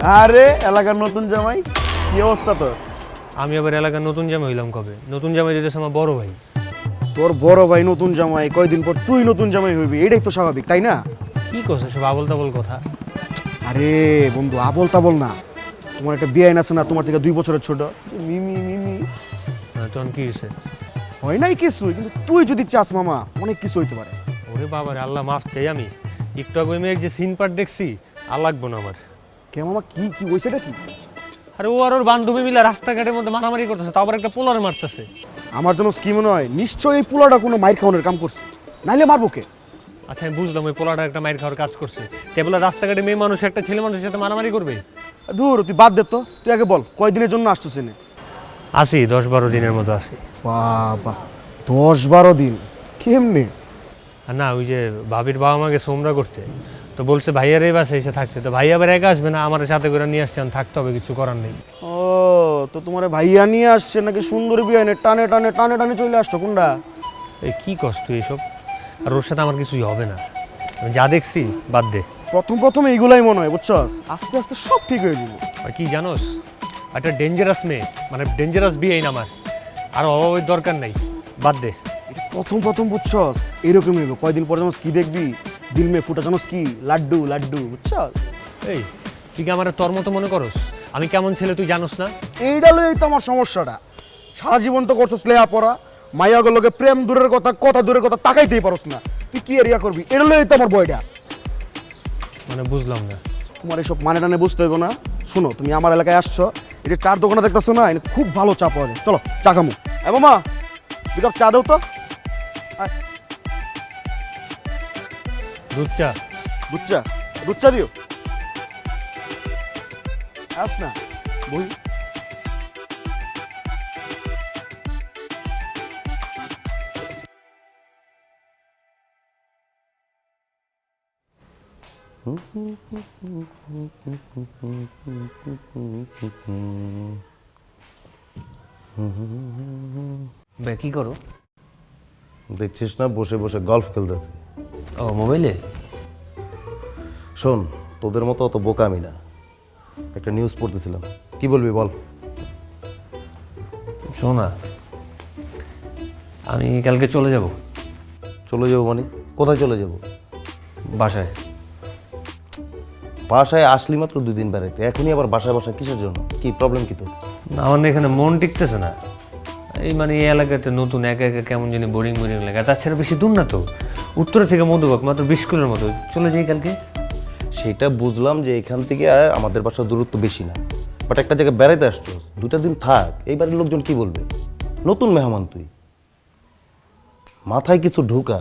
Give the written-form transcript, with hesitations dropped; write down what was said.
আরে এলাকার নতুন জামাই, কি অবস্থা তোর? আমি আবার এলাকার নতুন জামাই হইলাম কবে? নতুন জামাই যেতেছে আমার বড় ভাই। তোর বড় ভাই নতুন জামাই, কয়দিন পর তুই নতুন জামাই হইবি, এটাই তো স্বাভাবিক, তাই না? কি করছে সব আবল তাবল কথা? আরে বন্ধু, আবল তাবল না, তোমার একটা বিয়াইন আছে না, তোমার থেকে 2 বছরের ছোট, মিমি মিমি। তখন কি হয়েছে? হয় নাই কিছুই, কিন্তু তুই যদি চাস মামা, অনেক কিছু হইতে পারে। ওরে বাবারে, আল্লাহ মাফ চাই। আমি একটু আগে ওই মেয়ের যে সিন পার্ট দেখছি, আর লাগবো না আমার। কে মামা, কি কি হয়েছে কি? আরে ও আর ওর বান্ধবী মিলে রাস্তাঘাটের মধ্যে মারামারি করতেছে, তাও আবার একটা পোলারে মারতেছে। আমার জন্য কি মনে হয়, নিশ্চয়ই এই পোলাটা কোনো মাইর খাওয়ানোর কাম করছে, নাইলে মারবো কে? আচ্ছা আমি বুঝলাম ওই পোলাটা একটা মাইর খাওয়ার কাজ করছে। টেবলের রাস্তাঘাটে মেয়ে মানুষ একটা ছেলে মানুষের সাথে মারামারি করবে? ধুর, তুই বাদ দে তো, তুই আগে বল কয়দিনের জন্য আসছিস এনে? আসি 10-12 দিনের মতো আসি। বাবা, 10-12 দিন? কেমনে? আর না, ওই যে ভাবির বাবা মাকে সোমরা করতে, তো বলছে ভাইয়ার এই বাসায় এসে থাকতে। তো ভাইয়া আবার একা আসবে না, আমার সাথে করে নিয়ে আসছেন, থাকতে হবে, কিছু করার নেই। ও, তো তোমার ভাইয়া নিয়ে আসছে নাকি সুন্দরী বিয়ানে টানে টানে টানে টানে চলে আসছো কোনটা? এই কি কষ্ট এইসব, আর ওর সাথে আমার কিছুই হবে না। আমি যা দেখছি বাদ দে। প্রথম প্রথম এইগুলাই মনে হয়, বুঝছস, আস্তে আস্তে সব ঠিক হয়ে যাবে। আর কি জানোস, একটা ডেঞ্জারাস মেয়ে, মানে ডেঞ্জারাস বিয়ে আমার, আর অভাবের দরকার নাই, বাদ দে। এটা প্রথম প্রথম বুঝছস, এরকমই হইব। কয়দিন পর জানোস কি দেখবি, দিল মে ফুটা, জানোস কি, লাড্ডু লাড্ডু, বুঝছস? এই তুই কি আমার তোর মতো মনে করস? আমি কেমন ছেলে তুই জানোস না? এইটা লই তো আমার সমস্যাটা। সারা জীবন তো করছস লেয়া পড়া, মাইয়াগুলোকে প্রেম দূরের কথা, কথা দূরের কথা, তাকাইতেই পারস না। তুই কি এরিয়া করবি, এটা লই তো আমার বয়টা। মানে বুঝলাম না। তোমার এসব মানে টানে বুঝতে হইব না। শোনো, তুমি আমার এলাকায় আসছো, এই যে চার দোকানে দেখতেছো না, এখানে খুব ভালো চা পাওয়া যায়, চলো চা খামু। এ মামা, 2 কাপ চা দাও তো। আয়, দুধ চা? দুধ চা, দুধ চা দিও। আস না, বই। বে কি করো? দেখছিস না, বসে বসে গলফ খেলতেছি। ও মোবাইলে? শোন, তোদের মতো অত বোকা আমি না। একটা নিউজ পড়তেছিলাম, কি বলবি বল। শোনা, আমি কালকে চলে যাব। চলে যাবো মানে? কোথায় চলে যাব? বাসায়। বাসায় আসলি মাত্র 2 দিন বেড়াইতে, এখনই আবার বাসায় বাসায় কিসের জন্য? কি প্রবলেম কি তোর? না, আমার না এখানে মন টিকতেছে না। এই মানে এই এলাকাতে নতুন, একা একা কেমন জানি বোরিং বোরিং লাগে। তাছাড়া বেশি দূর না তো, উত্তরা থেকে মধুবাগ মাত্র 20 কিলোর মতো। চলে যাই কালকে। সেটা বুঝলাম যে এখান থেকে আমাদের বাসার দূরত্ব বেশি না, বাট একটা জায়গায় বেড়াইতে আসছোস, 2টা দিন থাক। এই বাড়ির লোকজন কি বলবে? নতুন মেহমান তুই, মাথায় কিছু ঢোকা।